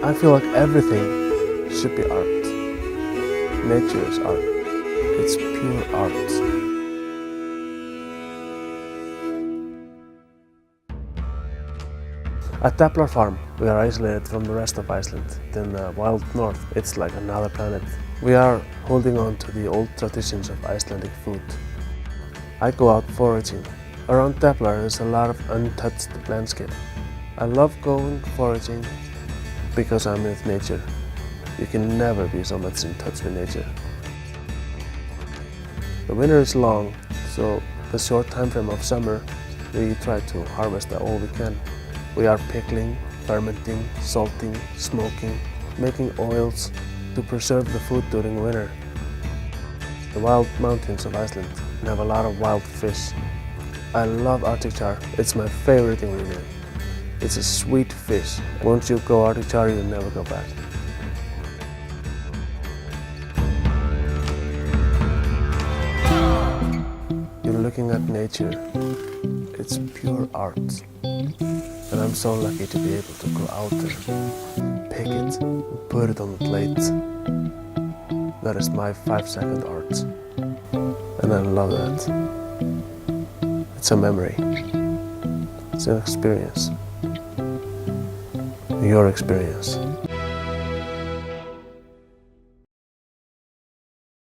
I feel like everything should be art. Nature is art. It's pure art. At Deplar Farm, we are isolated from the rest of Iceland. In the wild north, it's like another planet. We are holding on to the old traditions of Icelandic food. I go out foraging. Around Deplar is a lot of untouched landscape. I love going foraging because I'm with nature. You can never be so much in touch with nature. The winter is long, so the short time frame of summer, we try to harvest all we can. We are pickling, fermenting, salting, smoking, making oils to preserve the food during winter. The wild mountains of Iceland have a lot of wild fish. I love Arctic char. It's my favorite ingredient. It's a sweet fish. Once you go Arctic char, you'll never go back. You're looking at nature. It's pure art. And I'm so lucky to be able to go out there, pick it, and put it on the plate. That is my 5-second art. And I love that. It's a memory. It's an experience. Your experience.